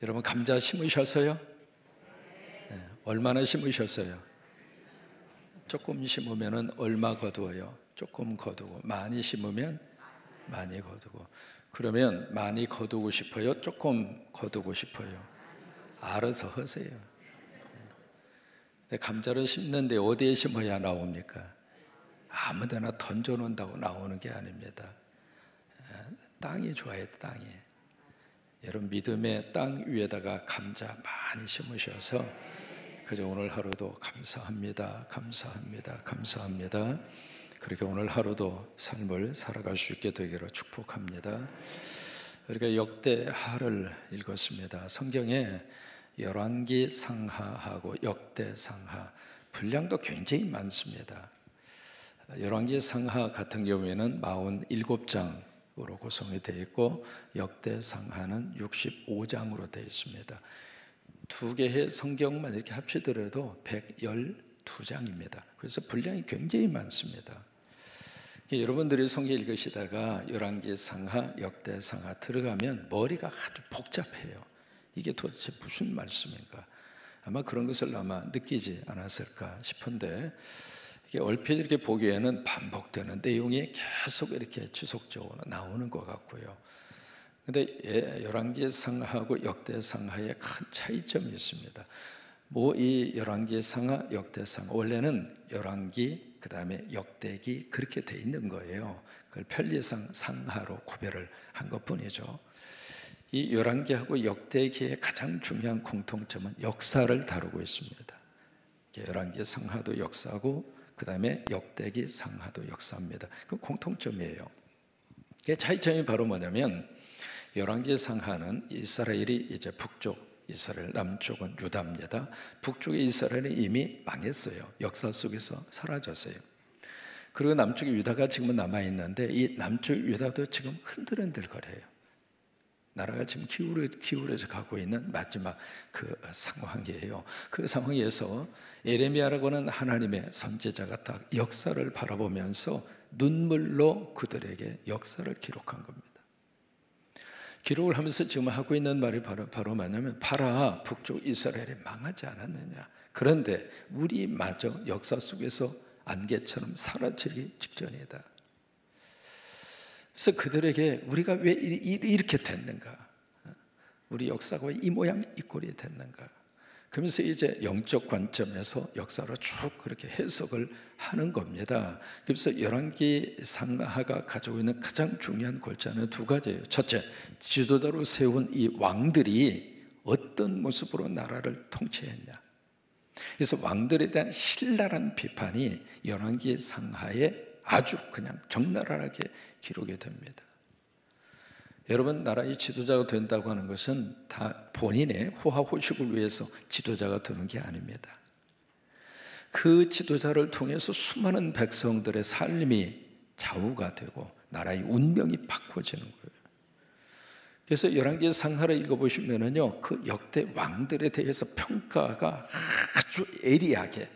여러분 감자 심으셨어요? 네. 얼마나 심으셨어요? 조금 심으면 얼마 거두어요? 조금 거두고, 많이 심으면 많이 거두고. 그러면 많이 거두고 싶어요? 조금 거두고 싶어요? 알아서 하세요. 근데 감자를 심는데 어디에 심어야 나옵니까? 아무데나 던져놓는다고 나오는 게 아닙니다. 땅이 좋아야 돼, 땅이. 여러분 믿음의 땅 위에다가 감자 많이 심으셔서 그저 오늘 하루도 감사합니다, 감사합니다, 감사합니다. 그렇게 오늘 하루도 삶을 살아갈 수 있게 되기를 축복합니다. 우리가 역대하를 읽었습니다. 성경에 열왕기 상하하고 역대 상하 분량도 굉장히 많습니다. 열왕기 상하 같은 경우에는 47장으로 구성이 되어 있고 역대 상하는 65장으로 되어 있습니다. 두 개의 성경만 이렇게 합치더라도 112장입니다. 그래서 분량이 굉장히 많습니다. 여러분들이 성경 읽으시다가 열왕기 상하, 역대 상하 들어가면 머리가 아주 복잡해요. 이게 도대체 무슨 말씀인가? 아마 그런 것을 아마 느끼지 않았을까 싶은데, 이게 얼핏 이렇게 보기에는 반복되는 내용이 계속 이렇게 지속적으로 나오는 것 같고요. 근데 열왕기 상하하고 역대 상하에 큰 차이점이 있습니다. 이 열왕기 상하, 역대 상하, 원래는 열왕기 그 다음에 역대기 그렇게 돼 있는 거예요. 그걸 편리상 상하로 구별을 한 것뿐이죠. 이 열왕기하고 역대기의 가장 중요한 공통점은 역사를 다루고 있습니다. 열왕기 상하도 역사고 그 다음에 역대기 상하도 역사입니다. 그 공통점이에요. 차이점이 바로 뭐냐면 열왕기 상하는 이스라엘이 이제 북쪽 이스라엘, 남쪽은 유다입니다. 북쪽의 이스라엘은 이미 망했어요. 역사 속에서 사라졌어요. 그리고 남쪽의 유다가 지금은 남아있는데 이 남쪽 유다도 지금 흔들흔들거려요. 나라가 지금 기울어져 가고 있는 마지막 그 상황이에요. 그 상황에서 예레미야라고 하는 하나님의 선지자가 딱 역사를 바라보면서 눈물로 그들에게 역사를 기록한 겁니다. 기록을 하면서 지금 하고 있는 말이 바로 뭐냐면, 봐라, 북쪽 이스라엘이 망하지 않았느냐. 그런데 우리마저 역사 속에서 안개처럼 사라지기 직전이다. 그래서 그들에게 우리가 왜 이렇게 됐는가? 우리 역사가 왜 이 모양 이 꼴이 됐는가? 그러면서 이제 영적 관점에서 역사를 쭉 그렇게 해석을 하는 겁니다. 그래서 열왕기 상하가 가지고 있는 가장 중요한 골자는 두 가지예요. 첫째, 지도자로 세운 이 왕들이 어떤 모습으로 나라를 통치했냐. 그래서 왕들에 대한 신랄한 비판이 열왕기 상하에 아주 그냥 적나라하게 기록이 됩니다. 여러분, 나라의 지도자가 된다고 하는 것은 다 본인의 호화호식을 위해서 지도자가 되는 게 아닙니다. 그 지도자를 통해서 수많은 백성들의 삶이 좌우가 되고 나라의 운명이 바꿔지는 거예요. 그래서 열왕기 상하를 읽어보시면요, 그 역대 왕들에 대해서 평가가 아주 예리하게,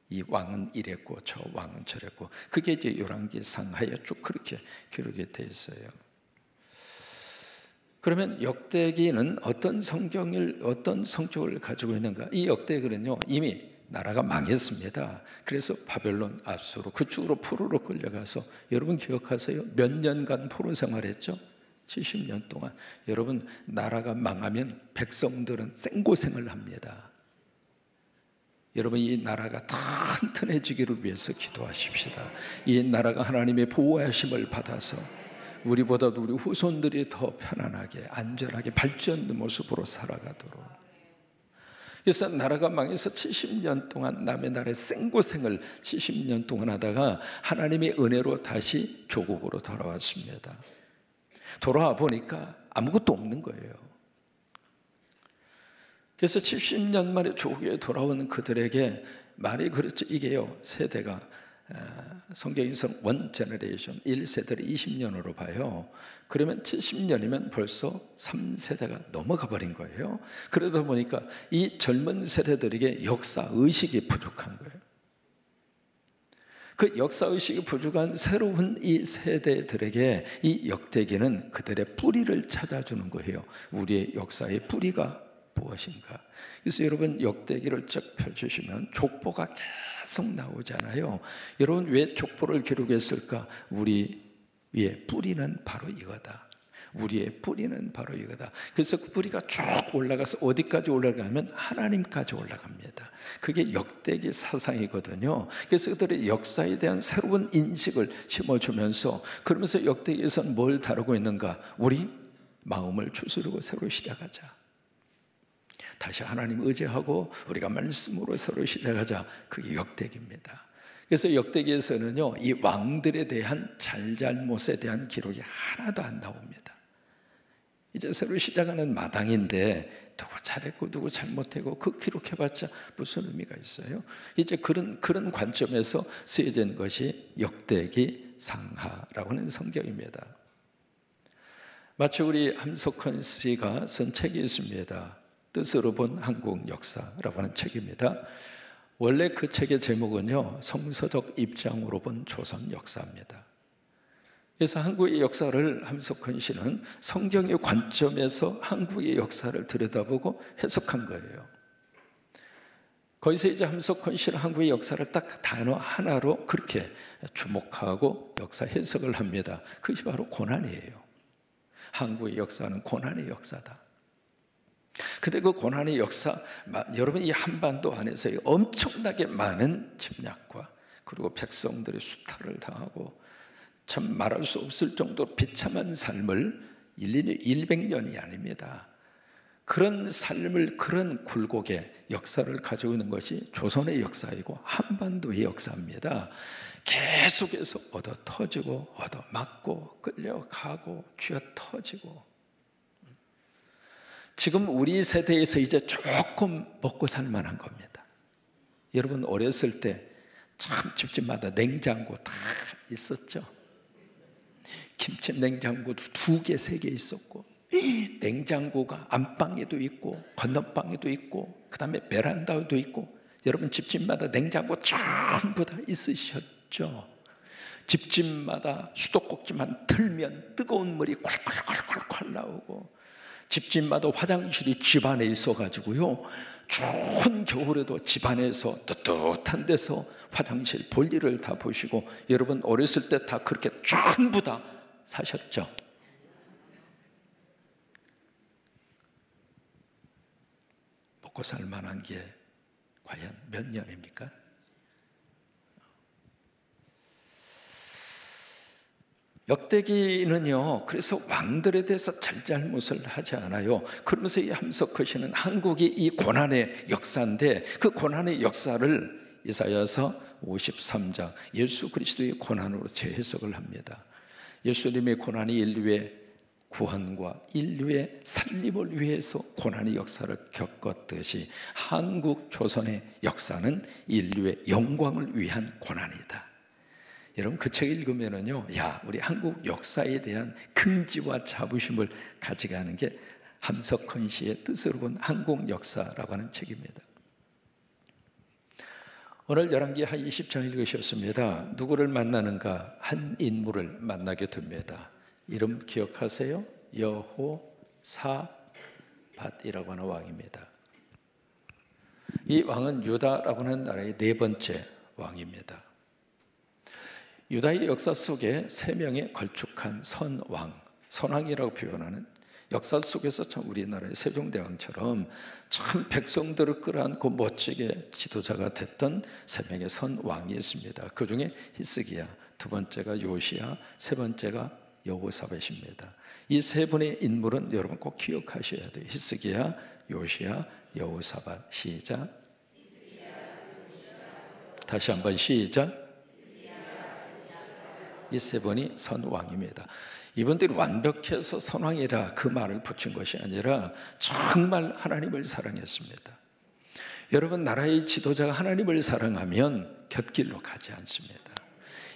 이 왕은 이랬고 저 왕은 저랬고, 그게 이제 열왕기 상하에 쭉 그렇게 기록이 되어 있어요. 그러면 역대기는 어떤 성격을 가지고 있는가? 이 역대기는요, 이미 나라가 망했습니다. 그래서 바벨론, 압수로 그쪽으로 포로로 끌려가서, 여러분 기억하세요? 몇 년간 포로 생활했죠? 70년 동안. 여러분, 나라가 망하면 백성들은 생고생을 합니다. 여러분, 이 나라가 튼튼해지기를 위해서 기도하십시다. 이 나라가 하나님의 보호하심을 받아서 우리보다도 우리 후손들이 더 편안하게 안전하게 발전된 모습으로 살아가도록. 그래서 나라가 망해서 70년 동안 남의 나라의 생고생을 70년 동안 하다가 하나님의 은혜로 다시 조국으로 돌아왔습니다. 돌아와 보니까 아무것도 없는 거예요. 그래서 70년 만에 조국에 돌아오는 그들에게 말이 그렇죠. 이게요, 세대가 성경에서는 원 제너레이션 1세대를 20년으로 봐요. 그러면 70년이면 벌써 3세대가 넘어가 버린 거예요. 그러다 보니까 이 젊은 세대들에게 역사 의식이 부족한 거예요. 그 역사의식이 부족한 새로운 이 세대들에게 이 역대기는 그들의 뿌리를 찾아주는 거예요. 우리의 역사의 뿌리가 무엇인가? 그래서 여러분 역대기를 쭉 펼치시면 족보가 계속 나오잖아요. 여러분 왜 족보를 기록했을까? 우리의 뿌리는 바로 이거다. 우리의 뿌리는 바로 이거다. 그래서 그 뿌리가 쭉 올라가서 어디까지 올라가면 하나님까지 올라갑니다. 그게 역대기 사상이거든요. 그래서 그들의 역사에 대한 새로운 인식을 심어주면서, 그러면서 역대기에서는 뭘 다루고 있는가? 우리 마음을 추스르고 새로 시작하자. 다시 하나님 의지하고 우리가 말씀으로 새로 시작하자. 그게 역대기입니다. 그래서 역대기에서는요, 이 왕들에 대한 잘잘못에 대한 기록이 하나도 안 나옵니다. 이제 새로 시작하는 마당인데 누구 잘했고 누구 잘못했고 그 기록해봤자 무슨 의미가 있어요? 이제 그런 관점에서 쓰여진 것이 역대기 상하라고 하는 성경입니다. 마치 우리 함석헌 씨가 쓴 책이 있습니다. 뜻으로 본 한국 역사라고 하는 책입니다. 원래 그 책의 제목은요, 성서적 입장으로 본 조선 역사입니다. 그래서 한국의 역사를 함석헌 씨는 성경의 관점에서 한국의 역사를 들여다보고 해석한 거예요. 거기서 이제 함석헌 씨는 한국의 역사를 딱 단어 하나로 그렇게 주목하고 역사 해석을 합니다. 그것이 바로 고난이에요. 한국의 역사는 고난의 역사다. 근데 그 고난의 역사, 여러분 이 한반도 안에서 엄청나게 많은 침략과 그리고 백성들의 수탈을 당하고 참 말할 수 없을 정도로 비참한 삶을 100년이 아닙니다. 그런 삶을, 그런 굴곡의 역사를 가지고 있는 것이 조선의 역사이고 한반도의 역사입니다. 계속해서 얻어 터지고 얻어 맞고 끌려가고 쥐어 터지고, 지금 우리 세대에서 이제 조금 먹고 살만한 겁니다. 여러분 어렸을 때 참 집집마다 냉장고 다 있었죠. 김치 냉장고도 2개, 3개 있었고, 냉장고가 안방에도 있고 건너방에도 있고 그 다음에 베란다에도 있고, 여러분 집집마다 냉장고 전부 다 있으셨죠. 집집마다 수도꼭지만 틀면 뜨거운 물이 콸콸콸콸 나오고, 집집마다 화장실이 집안에 있어가지고요, 추운 겨울에도 집안에서 뜨뜻한 데서 화장실 볼일을 다 보시고, 여러분 어렸을 때 다 그렇게 전부 다 사셨죠. 먹고 살 만한 게 과연 몇 년입니까? 역대기는요, 그래서 왕들에 대해서 잘잘못을 하지 않아요. 그러면서 이 함석헌 씨는 한국이 이 고난의 역사인데, 그 고난의 역사를 이사야서 53장 예수 그리스도의 고난으로 재해석을 합니다. 예수님의 고난이 인류의 구원과 인류의 살림을 위해서 고난의 역사를 겪었듯이, 한국 조선의 역사는 인류의 영광을 위한 고난이다. 여러분 그 책 읽으면은요, 야, 우리 한국 역사에 대한 긍지와 자부심을 가져가는 게 함석헌 씨의 뜻으로 본 한국 역사라고 하는 책입니다. 오늘 열왕기 한 20장 읽으셨습니다. 누구를 만나는가? 한 인물을 만나게 됩니다. 이름 기억하세요? 여호사밧이라고 하는 왕입니다. 이 왕은 유다라고 하는 나라의 4번째 왕입니다. 유다의 역사 속에 3명의 걸쭉한 선왕, 선왕이라고 표현하는, 역사 속에서 참 우리나라의 세종대왕처럼 참 백성들을 끌어안고 멋지게 지도자가 됐던 3명의 선왕이 있습니다. 그 중에 히스기야, 2번째가 요시야, 3번째가 여호사밧입니다. 이 3분의 인물은 여러분 꼭 기억하셔야 돼요. 히스기야, 요시야, 여호사밧. 시작. 다시 한번 시작. 이 3분이 선왕입니다. 이분들이 완벽해서 선왕이라 그 말을 붙인 것이 아니라 정말 하나님을 사랑했습니다. 여러분 나라의 지도자가 하나님을 사랑하면 곁길로 가지 않습니다.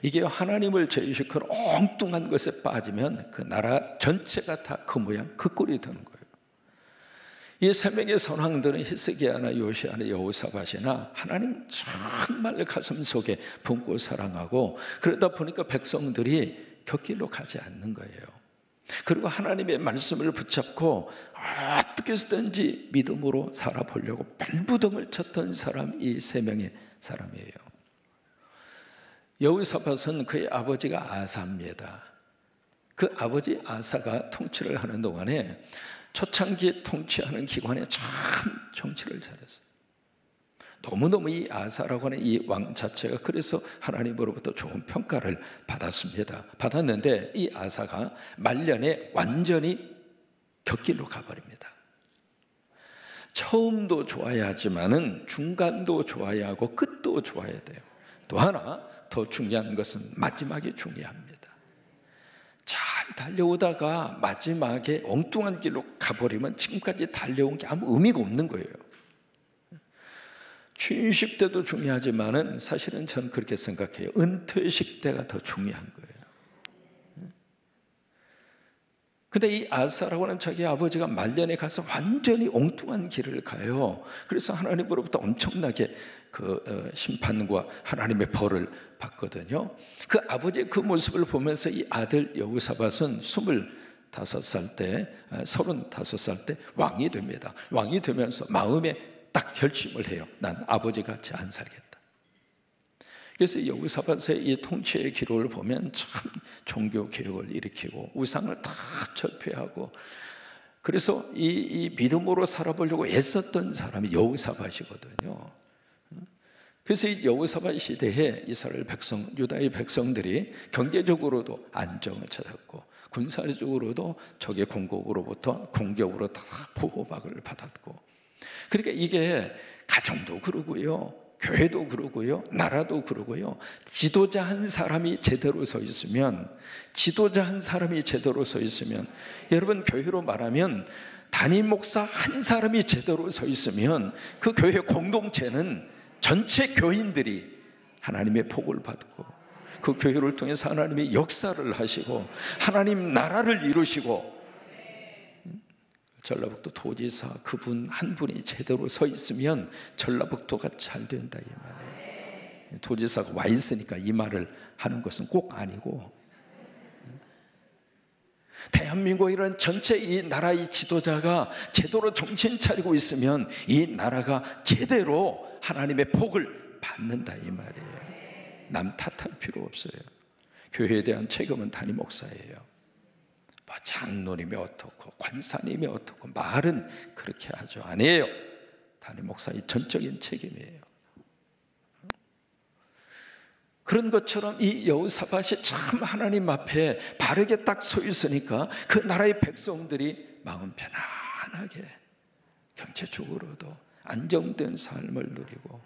이게 하나님을 제외시켜 엉뚱한 것에 빠지면 그 나라 전체가 다 그 모양 그 꼴이 되는 거예요. 이 세 명의 선왕들은 히스기야나 요시야나 여호사밧이나 하나님 정말 가슴 속에 품고 사랑하고, 그러다 보니까 백성들이 곁길로 가지 않는 거예요. 그리고 하나님의 말씀을 붙잡고 어떻게 해서든지 믿음으로 살아보려고 발부둥을 쳤던 사람, 이 세 명의 사람이에요. 여호사밧은 그의 아버지가 아사입니다. 그 아버지 아사가 통치를 하는 동안에 초창기 통치하는 기관에 참 정치를 잘했어요. 너무너무 이 아사라고 하는 이 왕 자체가 그래서 하나님으로부터 좋은 평가를 받았습니다. 받았는데 이 아사가 말년에 완전히 곁길로 가버립니다. 처음도 좋아야 하지만은 중간도 좋아야 하고 끝도 좋아야 돼요. 또 하나 더 중요한 것은 마지막이 중요합니다. 잘 달려오다가 마지막에 엉뚱한 길로 가버리면 지금까지 달려온 게 아무 의미가 없는 거예요. 취임식 때도 중요하지만은 사실은 저는 그렇게 생각해요. 은퇴식 때가 더 중요한 거예요. 근데 이 아사라고 하는 자기 아버지가 말년에 가서 완전히 엉뚱한 길을 가요. 그래서 하나님으로부터 엄청나게 심판과 하나님의 벌을 받거든요. 그 아버지의 그 모습을 보면서 이 아들 여호사밧은 35살 때 왕이 됩니다. 왕이 되면서 마음에 딱 결심을 해요. 난 아버지 같이 안 살겠다. 그래서 여호사밧의 이 통치의 기록을 보면 참 종교 개혁을 일으키고 우상을 다 철폐하고, 그래서 이 믿음으로 살아보려고 애썼던 사람이 여호사밧이거든요. 그래서 이 여호사밧 시대에 이스라엘 백성, 유다의 백성들이 경제적으로도 안정을 찾았고 군사적으로도 적의 공격으로 다 보호박을 받았고, 그러니까 이게 가정도 그러고요, 교회도 그러고요, 나라도 그러고요. 지도자 한 사람이 제대로 서 있으면 여러분, 교회로 말하면 담임 목사 한 사람이 제대로 서 있으면 그 교회 공동체는 전체 교인들이 하나님의 복을 받고 그 교회를 통해서 하나님의 역사를 하시고 하나님 나라를 이루시고, 전라북도 도지사 그분 한 분이 제대로 서 있으면 전라북도가 잘 된다 이 말이에요. 도지사가 와 있으니까 이 말을 하는 것은 꼭 아니고, 대한민국 이런 전체 이 나라의 지도자가 제대로 정신 차리고 있으면 이 나라가 제대로 하나님의 복을 받는다 이 말이에요. 남 탓할 필요 없어요. 교회에 대한 책임은 담임 목사예요. 장로님이 어떻고 관사님이 어떻고 말은 그렇게 하죠. 아니에요. 담임 목사의 전적인 책임이에요. 그런 것처럼 이 여호사밧이 참 하나님 앞에 바르게 딱 서 있으니까 그 나라의 백성들이 마음 편안하게 경제적으로도 안정된 삶을 누리고,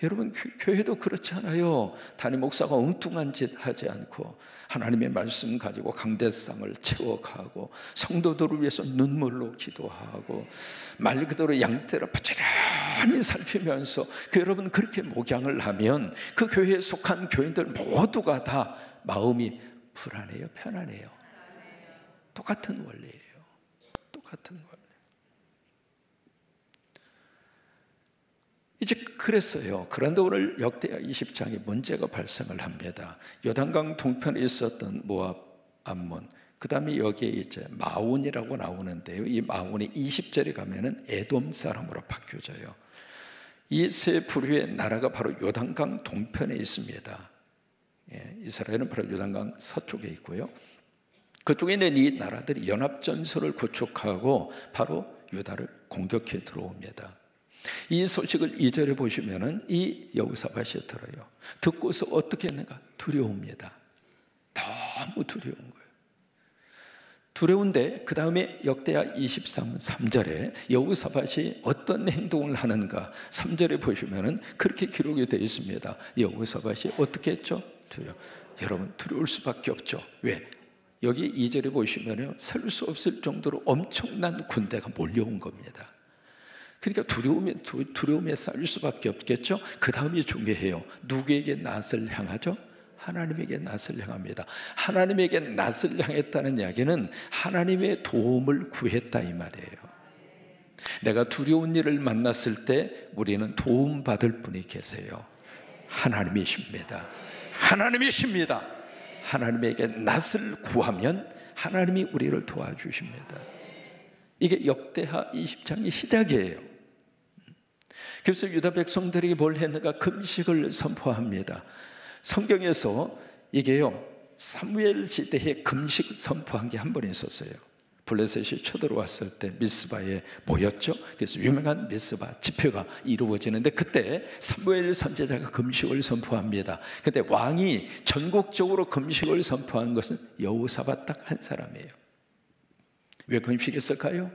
여러분 교회도 그렇잖아요. 담임 목사가 엉뚱한 짓 하지 않고 하나님의 말씀 가지고 강대상을 채워가고 성도들을 위해서 눈물로 기도하고 말 그대로 양떼를 부지런히 살피면서 여러분 그렇게 목양을 하면 그 교회에 속한 교인들 모두가 다 마음이 불안해요, 편안해요. 똑같은 원리예요. 똑같은 원리. 이제 그랬어요. 그런데 오늘 역대하 20장에 문제가 발생을 합니다. 요단강 동편에 있었던 모압, 암몬, 그 다음에 여기에 이제 마온이라고 나오는데요. 이 마온이 20절에 가면은 에돔 사람으로 바뀌어져요. 이 세 부류의 나라가 바로 요단강 동편에 있습니다. 이스라엘은 바로 요단강 서쪽에 있고요. 그쪽에 있는 이 나라들이 연합전선을 구축하고 바로 유다를 공격해 들어옵니다. 이 소식을 2절에 보시면은 이 여호사밧이 들어요. 듣고서 어떻게 했는가? 두려웁니다. 너무 두려운 거예요. 두려운데 그 다음에 역대하 23절에 여호사밧이 어떤 행동을 하는가 3절에 보시면은 그렇게 기록이 되어 있습니다. 여호사밧이 어떻게 했죠? 여러분 두려울 수밖에 없죠. 왜? 여기 2절에 보시면요, 셀 수 없을 정도로 엄청난 군대가 몰려온 겁니다. 그러니까 두려움에 쌓일 수밖에 없겠죠. 그 다음이 중요해요. 누구에게 낯을 향하죠? 하나님에게 낯을 향합니다. 하나님에게 낯을 향했다는 이야기는 하나님의 도움을 구했다 이 말이에요. 내가 두려운 일을 만났을 때 우리는 도움받을 분이 계세요. 하나님이십니다. 하나님이십니다. 하나님에게 낫을 구하면 하나님이 우리를 도와주십니다. 이게 역대하 20장의 시작이에요. 그래서 유다 백성들이 뭘 했는가? 금식을 선포합니다. 성경에서 이게요, 사무엘 시대에 금식 선포한 게 한 번 있었어요. 블레셋이 쳐들어왔을 때 미스바에 모였죠. 그래서 유명한 미스바 집회가 이루어지는데 그때 사무엘 선지자가 금식을 선포합니다. 근데 왕이 전국적으로 금식을 선포한 것은 여호사밧 딱 한 사람이에요. 왜 금식했을까요?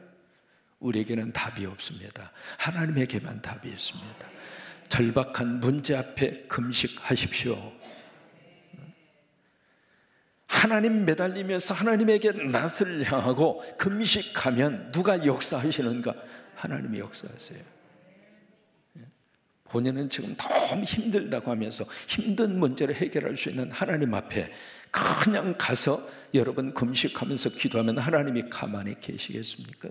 우리에게는 답이 없습니다. 하나님에게만 답이 있습니다. 절박한 문제 앞에 금식하십시오. 하나님 매달리면서 하나님에게 낯을 향하고 금식하면 누가 역사하시는가? 하나님이 역사하세요. 본인은 지금 너무 힘들다고 하면서 힘든 문제를 해결할 수 있는 하나님 앞에 그냥 가서 여러분 금식하면서 기도하면 하나님이 가만히 계시겠습니까?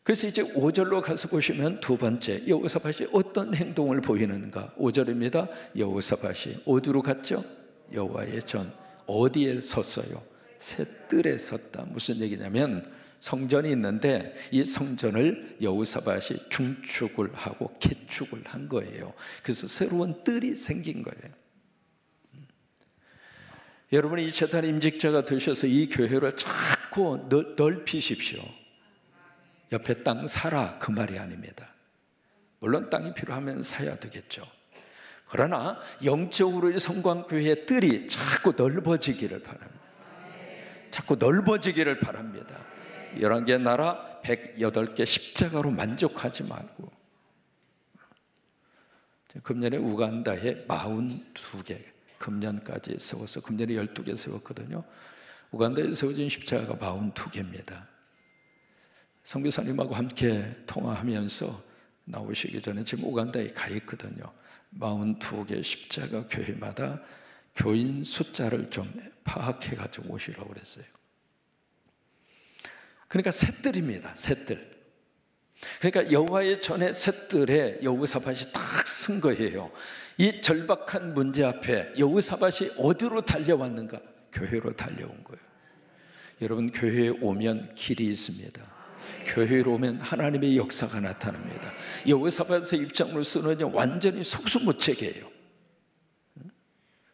그래서 이제 5절로 가서 보시면 두 번째, 여호사밧이 어떤 행동을 보이는가? 5절입니다. 여호사밧이 어디로 갔죠? 여호와의 전. 어디에 섰어요? 셋들에 섰다. 무슨 얘기냐면 성전이 있는데 이 성전을 여호사밧이 중축을 하고 개축을 한 거예요. 그래서 새로운 뜰이 생긴 거예요. 여러분이 이 재단 임직자가 되셔서 이 교회를 자꾸 넓히십시오. 옆에 땅 사라, 그 말이 아닙니다. 물론 땅이 필요하면 사야 되겠죠. 그러나 영적으로 이 성광교회의 뜰이 자꾸 넓어지기를 바랍니다. 자꾸 넓어지기를 바랍니다. 11개 나라 108개 십자가로 만족하지 말고, 금년에 우간다에 42개, 금년까지 세워서 금년에 12개 세웠거든요. 우간다에 세워진 십자가가 42개입니다. 선교사님하고 함께 통화하면서 나오시기 전에 지금 우간다에 가 있거든요. 42개 십자가 교회마다 교인 숫자를 좀 파악해가지고 오시라고 그랬어요. 그러니까 셋들입니다. 셋들. 그러니까 여호와의 전에 셋들에 여호사밧이 딱 쓴 거예요. 이 절박한 문제 앞에 여호사밧이 어디로 달려왔는가? 교회로 달려온 거예요. 여러분, 교회에 오면 길이 있습니다. 교회로 오면 하나님의 역사가 나타납니다. 여호사밧의 입장으로 쓰는 완전히 속수무책이에요.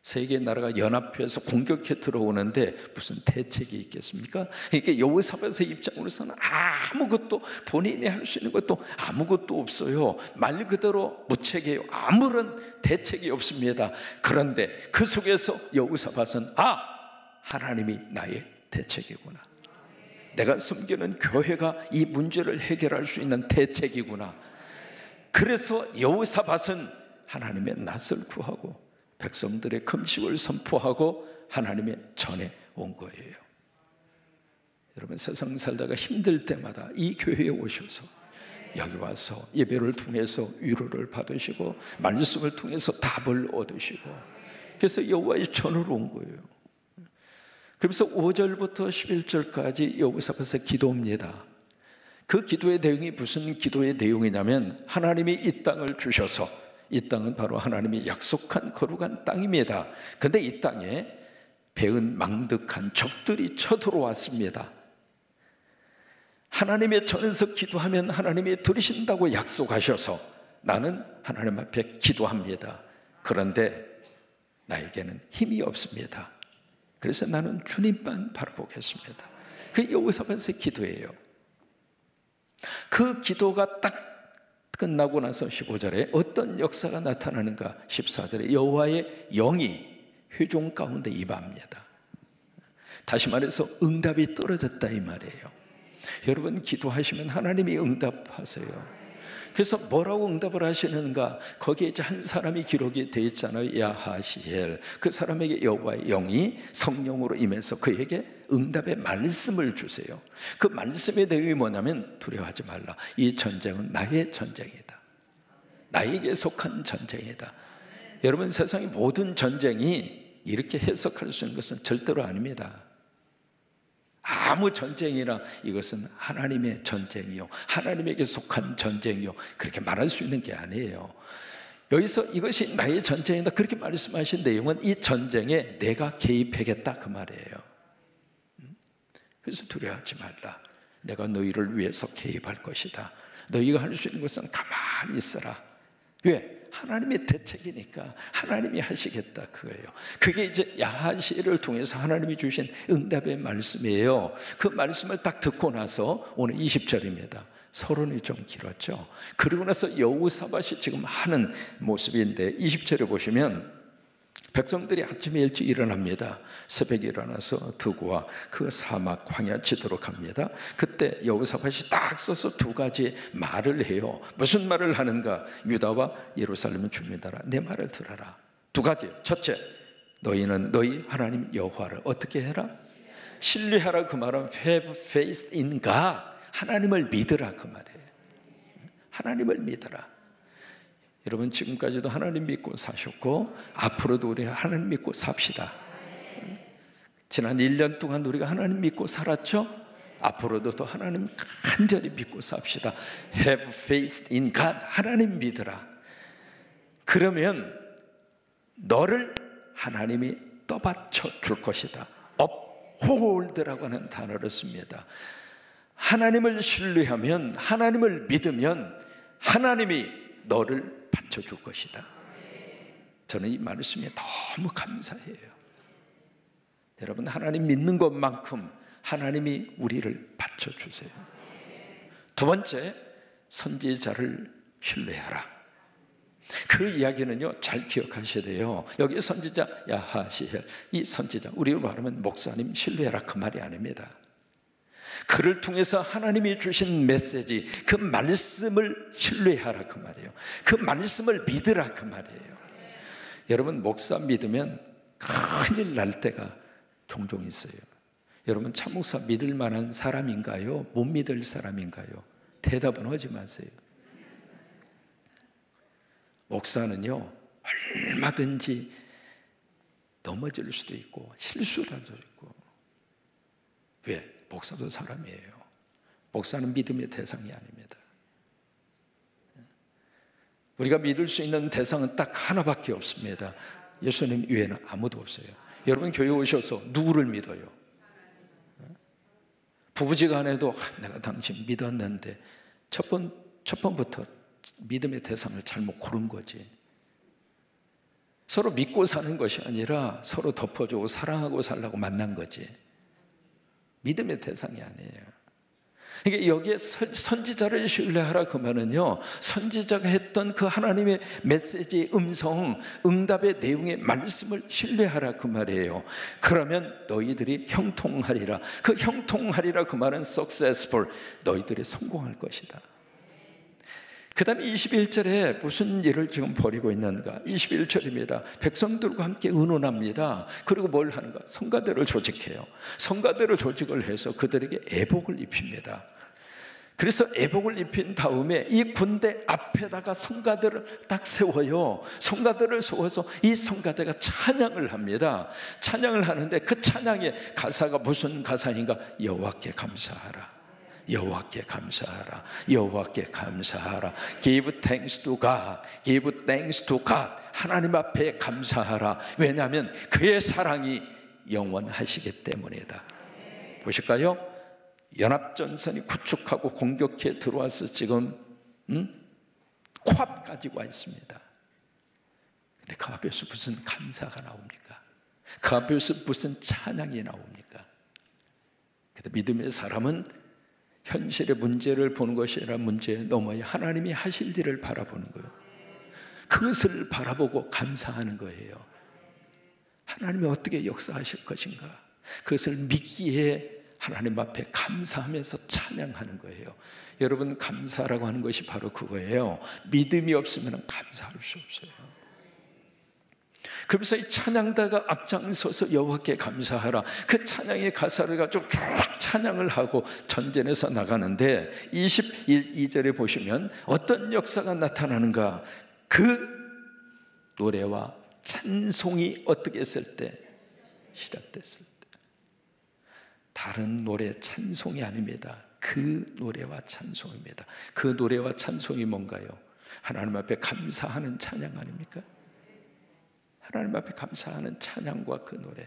세계 나라가 연합해서 공격해 들어오는데 무슨 대책이 있겠습니까? 그러니까 여호사밧의 입장으로서는 아무것도, 본인이 할 수 있는 것도 아무것도 없어요. 말 그대로 무책이에요. 아무런 대책이 없습니다. 그런데 그 속에서 여호사밧은 하나님이 나의 대책이구나. 내가 섬기는 교회가 이 문제를 해결할 수 있는 대책이구나. 그래서 여호사밧은 하나님의 낯을 구하고 백성들의 금식을 선포하고 하나님의 전에 온 거예요. 여러분, 세상 살다가 힘들 때마다 이 교회에 오셔서 여기 와서 예배를 통해서 위로를 받으시고 말씀을 통해서 답을 얻으시고, 그래서 여호와의 전으로 온 거예요. 그래서 5절부터 11절까지 여호사밧의 기도입니다. 그 기도의 내용이 무슨 기도의 내용이냐면, 하나님이 이 땅을 주셔서, 이 땅은 바로 하나님이 약속한 거룩한 땅입니다. 그런데 이 땅에 배은 망득한 적들이 쳐들어왔습니다. 하나님의 전에서 기도하면 하나님이 들으신다고 약속하셔서 나는 하나님 앞에 기도합니다. 그런데 나에게는 힘이 없습니다. 그래서 나는 주님만 바라보겠습니다. 그 여호사밧의 기도예요. 그 기도가 딱 끝나고 나서 15절에 어떤 역사가 나타나는가? 14절에 여호와의 영이 회중 가운데 임합니다. 다시 말해서 응답이 떨어졌다 이 말이에요. 여러분, 기도하시면 하나님이 응답하세요. 그래서 뭐라고 응답을 하시는가? 거기에 이제 한 사람이 기록이 되어 있잖아요. 야하시엘. 그 사람에게 여호와의 영이 성령으로 임해서 그에게 응답의 말씀을 주세요. 그 말씀의 내용이 뭐냐면, 두려워하지 말라. 이 전쟁은 나의 전쟁이다. 나에게 속한 전쟁이다. 여러분, 세상의 모든 전쟁이 이렇게 해석할 수 있는 것은 절대로 아닙니다. 아무 전쟁이나 이것은 하나님의 전쟁이요, 하나님에게 속한 전쟁이요, 그렇게 말할 수 있는 게 아니에요. 여기서 이것이 나의 전쟁이다 그렇게 말씀하신 내용은 이 전쟁에 내가 개입하겠다 그 말이에요. 그래서 두려워하지 말라. 내가 너희를 위해서 개입할 것이다. 너희가 할 수 있는 것은 가만히 있어라. 왜? 하나님의 대책이니까 하나님이 하시겠다 그거예요. 그게 이제 야하시를 통해서 하나님이 주신 응답의 말씀이에요. 그 말씀을 딱 듣고 나서 오늘 20절입니다. 서론이 좀 길었죠. 그러고 나서 여호사밧이 지금 하는 모습인데 20절에 보시면 백성들이 아침에 일찍 일어납니다. 새벽에 일어나서 두고와 그 사막 광야 지도로 갑니다. 그때 여호사밧이 딱 서서 두 가지 말을 해요. 무슨 말을 하는가? 유다와 예루살렘 주민들아, 내 말을 들어라. 두 가지. 첫째, 너희는 너희 하나님 여호와를 어떻게 해라? 신뢰하라. 그 말은 have faith in God, 하나님을 믿으라 그 말이에요. 하나님을 믿어라. 여러분 지금까지도 하나님 믿고 사셨고 앞으로도 우리 하나님 믿고 삽시다. 지난 1년 동안 우리가 하나님 믿고 살았죠? 앞으로도 또 하나님 간절히 믿고 삽시다. Have faith in God, 하나님 믿으라. 그러면 너를 하나님이 떠받쳐 줄 것이다. uphold라고 하는 단어를 씁니다. 하나님을 신뢰하면, 하나님을 믿으면 하나님이 너를 받쳐줄 것이다. 저는 이 말씀에 너무 감사해요. 여러분 하나님 믿는 것만큼 하나님이 우리를 받쳐주세요. 두 번째, 선지자를 신뢰하라. 그 이야기는요 잘 기억하셔야 돼요. 여기 선지자 야하시엘, 이 선지자 우리로 말하면 목사님 신뢰하라 그 말이 아닙니다. 그를 통해서 하나님이 주신 메시지, 그 말씀을 신뢰하라 그 말이에요. 그 말씀을 믿으라 그 말이에요. 여러분 목사 믿으면 큰일 날 때가 종종 있어요. 여러분 참 목사 믿을 만한 사람인가요? 못 믿을 사람인가요? 대답은 하지 마세요. 목사는요 얼마든지 넘어질 수도 있고 실수를 할 수도 있고. 왜? 목사도 사람이에요. 목사는 믿음의 대상이 아닙니다. 우리가 믿을 수 있는 대상은 딱 하나밖에 없습니다. 예수님 외에는 아무도 없어요. 여러분 교회 오셔서 누구를 믿어요? 부부지간에도 내가 당신 믿었는데 첫 번부터 믿음의 대상을 잘못 고른 거지. 서로 믿고 사는 것이 아니라 서로 덮어주고 사랑하고 살라고 만난 거지. 믿음의 대상이 아니에요. 이게 여기에 선지자를 신뢰하라 그 말은요, 선지자가 했던 그 하나님의 메시지의 음성, 응답의 내용의 말씀을 신뢰하라 그 말이에요. 그러면 너희들이 형통하리라. 그 형통하리라 그 말은 successful, 너희들이 성공할 것이다. 그 다음에 21절에 무슨 일을 지금 벌이고 있는가? 21절입니다. 백성들과 함께 의논합니다. 그리고 뭘 하는가? 성가대를 조직해요. 성가대를 조직을 해서 그들에게 애복을 입힙니다. 그래서 애복을 입힌 다음에 이 군대 앞에다가 성가대를 딱 세워요. 성가대를 세워서 이 성가대가 찬양을 합니다. 찬양을 하는데 그 찬양의 가사가 무슨 가사인가? 여호와께 감사하라. 여호와께 감사하라. 여호와께 감사하라. Give thanks to God. Give thanks to God. 하나님 앞에 감사하라. 왜냐하면 그의 사랑이 영원하시기 때문이다. 보실까요? 연합전선이 구축하고 공격해 들어와서 지금 코앞까지 와 있습니다. 근데 그 앞에서 무슨 감사가 나옵니까? 그 앞에서 무슨 찬양이 나옵니까? 근데 믿음의 사람은 현실의 문제를 보는 것이 아니라 문제에 넘어야 하나님이 하실 일을 바라보는 거예요. 그것을 바라보고 감사하는 거예요. 하나님이 어떻게 역사하실 것인가, 그것을 믿기에 하나님 앞에 감사하면서 찬양하는 거예요. 여러분 감사라고 하는 것이 바로 그거예요. 믿음이 없으면 감사할 수 없어요. 그러면서 이 찬양다가 앞장서서 여호와께 감사하라, 그 찬양의 가사를 가지고 쭉 찬양을 하고 전진해서 나가는데 22절에 보시면 어떤 역사가 나타나는가? 그 노래와 찬송이 어떻게 했을 때? 시작됐을 때. 다른 노래 찬송이 아닙니다. 그 노래와 찬송입니다. 그 노래와 찬송이 뭔가요? 하나님 앞에 감사하는 찬양 아닙니까? 하나님 앞에 감사하는 찬양과 그 노래,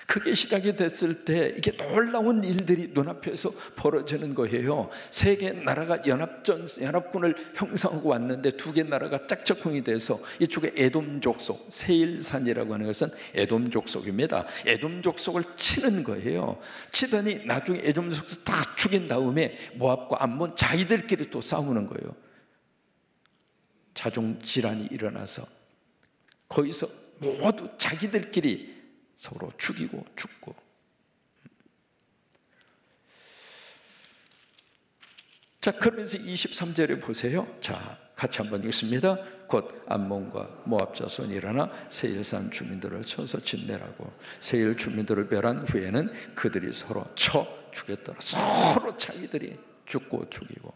그게 시작이 됐을 때 이게 놀라운 일들이 눈앞에서 벌어지는 거예요. 세 개 나라가 연합군을 형성하고 왔는데 두 개 나라가 짝짝꿍이 돼서 이쪽에 에돔 족속, 세일산이라고 하는 것은 에돔 족속입니다. 에돔 족속을 치는 거예요. 치더니 나중에 에돔 족속 다 죽인 다음에 모압과 암몬 자기들끼리 또 싸우는 거예요. 자종 질환이 일어나서 거기서 모두 자기들끼리 서로 죽이고 죽고. 자, 그러면서 23절에 보세요. 자, 같이 한번 읽습니다. 곧 암몬과 모압 자손이 일어나 세일산 주민들을 쳐서 진멸하고 세일 주민들을 멸한 후에는 그들이 서로 쳐 죽였더라. 서로 자기들이 죽고 죽이고,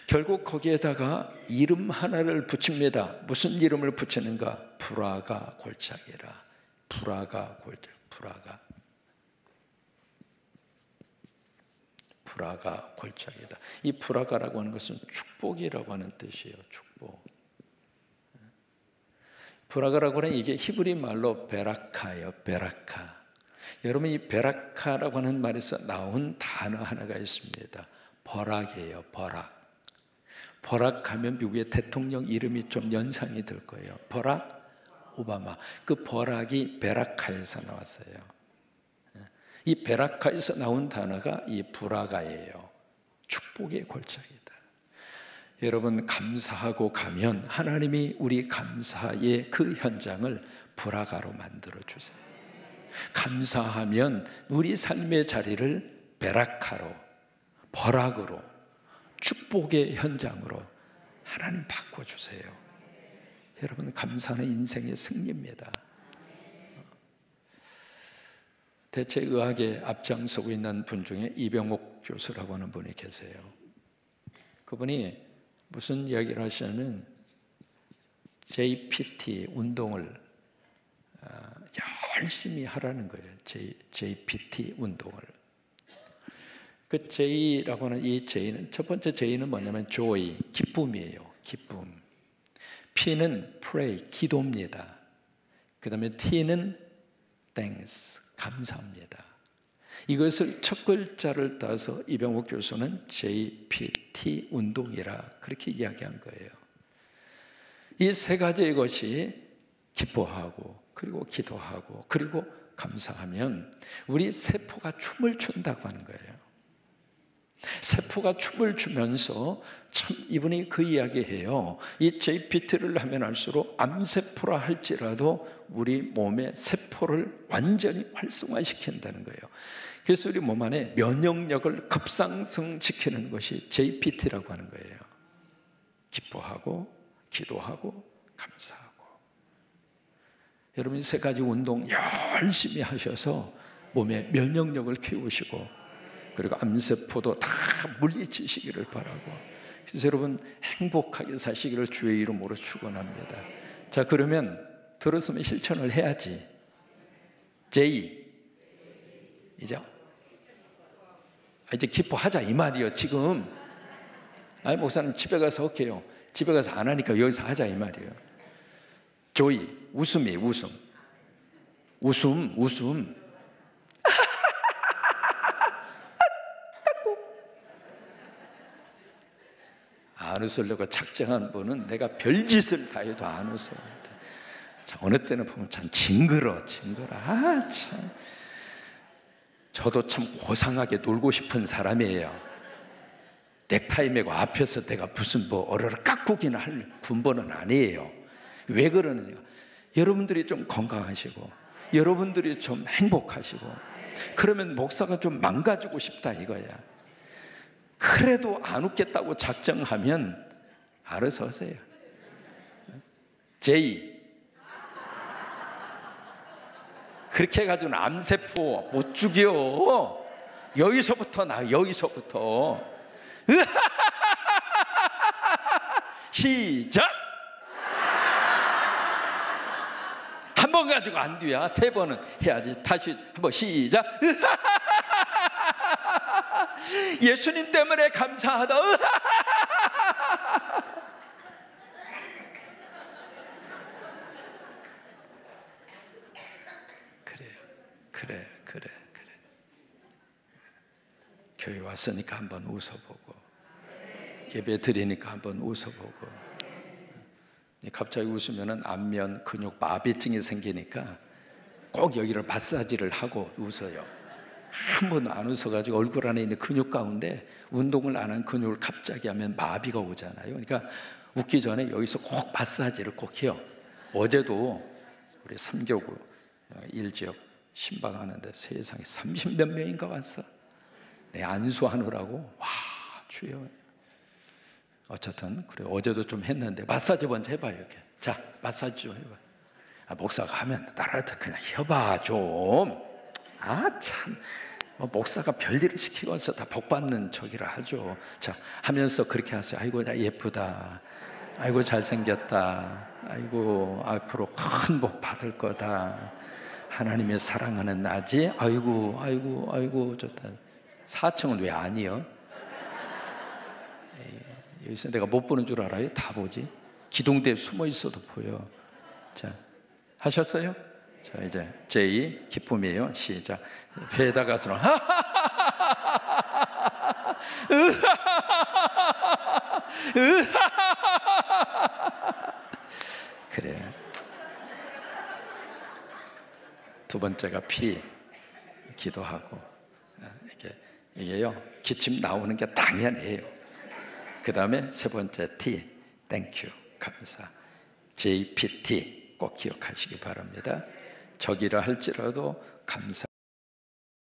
결국 거기에다가 이름 하나를 붙입니다. 무슨 이름을 붙이는가? 불화가 골짜기라. 불화가 골짜기. 불화가 골짜기다. 이 불화가라고 하는 것은 축복이라고 하는 뜻이에요. 축복. 불화가라고 하는 이게 히브리 말로 베라카예요. 베라카. 여러분, 이 베라카라고 하는 말에서 나온 단어 하나가 있습니다. 버락이에요. 버락. 버락하면 미국의 대통령 이름이 좀 연상이 될 거예요. 버락 오바마. 그 버락이 베라카에서 나왔어요. 이 베라카에서 나온 단어가 이 불화가예요. 축복의 골짜기다. 여러분, 감사하고 가면 하나님이 우리 감사의 그 현장을 불화가로 만들어 주세요. 감사하면 우리 삶의 자리를 베라카로, 버락으로, 축복의 현장으로 하나님 바꿔주세요. 여러분, 감사는 인생의 승리입니다. 대체의학에 앞장서고 있는 분 중에 이병옥 교수라고 하는 분이 계세요. 그분이 무슨 이야기를 하시냐면 JPT 운동을 열심히 하라는 거예요. JPT 운동을. 그 J라고 하는 이 J는, 첫 번째 J는 뭐냐면 joy, 기쁨이에요. 기쁨. P는 pray, 기도입니다. 그 다음에 T는 thanks, 감사합니다. 이것을 첫 글자를 따서 이병옥 교수는 JPT 운동이라 그렇게 이야기한 거예요. 이 세 가지의 것이 기뻐하고, 그리고 기도하고, 그리고 감사하면 우리 세포가 춤을 춘다고 하는 거예요. 세포가 춤을 추면서, 참 이분이 그 이야기해요. 이 JPT를 하면 할수록 암세포라 할지라도 우리 몸의 세포를 완전히 활성화시킨다는 거예요. 그래서 우리 몸 안에 면역력을 급상승시키는 것이 JPT라고 하는 거예요. 기뻐하고, 기도하고, 감사하고. 여러분, 이 세 가지 운동 열심히 하셔서 몸의 면역력을 키우시고, 그리고 암세포도 다 물리치시기를 바라고, 그래서 여러분 행복하게 사시기를 주의 이름으로 축원합니다. 자, 그러면 들었으면 실천을 해야지. J 이제 기뻐하자 이 말이요. 지금 아니, 목사님 집에 가서 할게요. 집에 가서 안 하니까 여기서 하자 이 말이에요. 조이, 웃음이 웃음. 안 웃으려고 작정한 분은 내가 별짓을 다 해도 안 웃어요. 자, 어느 때는 보면 참 징그러. 아, 참. 저도 참 고상하게 놀고 싶은 사람이에요. 넥타이 매고 앞에서 내가 무슨 어르르 깍꾸기나 할 군번은 아니에요. 왜 그러느냐? 여러분들이 좀 건강하시고, 여러분들이 좀 행복하시고, 그러면 목사가 좀 망가지고 싶다 이거야. 그래도 안 웃겠다고 작정하면 알아서 하세요. J. 그렇게 해가지고는 암세포 못 죽여. 여기서부터. 시작. 한 번 가지고 안 돼야 3번은 해야지. 다시 한번 시작. 예수님 때문에 감사하다. 그래. 교회 왔으니까 한번 웃어보고, 예배 드리니까 한번 웃어보고. 갑자기 웃으면 안면 근육 마비증이 생기니까 꼭 여기를 마사지를 하고 웃어요. 한 번도 안 웃어가지고 얼굴 안에 있는 근육 가운데 운동을 안 한 근육을 갑자기 하면 마비가 오잖아요. 그러니까 웃기 전에 여기서 꼭 마사지를 꼭 해요. 어제도 우리 3교구 1지역 신방하는데 세상에 30몇 명인가 왔어. 내 안수하느라고. 와, 주여. 어쨌든 그래, 어제도 좀 했는데 마사지 먼저 해봐요. 이렇게. 자, 마사지 좀 해봐. 목사가 하면 따라서 그냥 해봐 좀. 참, 목사가 별일을 시키고서 다 복받는 척이라 하죠. 자, 하면서 그렇게 하세요. 아이고 예쁘다, 아이고 잘생겼다, 아이고 앞으로 큰 복 받을 거다, 하나님의 사랑하는 나지, 아이고 좋다. 4층은 왜 아니요? 여기서 내가 못 보는 줄 알아요? 다 보지. 기둥대에 숨어 있어도 보여. 자, 하셨어요? 자, 이제 제2 기쁨이에요. 시작. 배에다가 들어. 그래. 두 번째가 P, 기도하고. 이게요, 기침 나오는 게 당연해요. 그 다음에 세 번째 T, 땡큐, 감사. JPT 꼭 기억하시기 바랍니다. 적이라 할지라도 감사.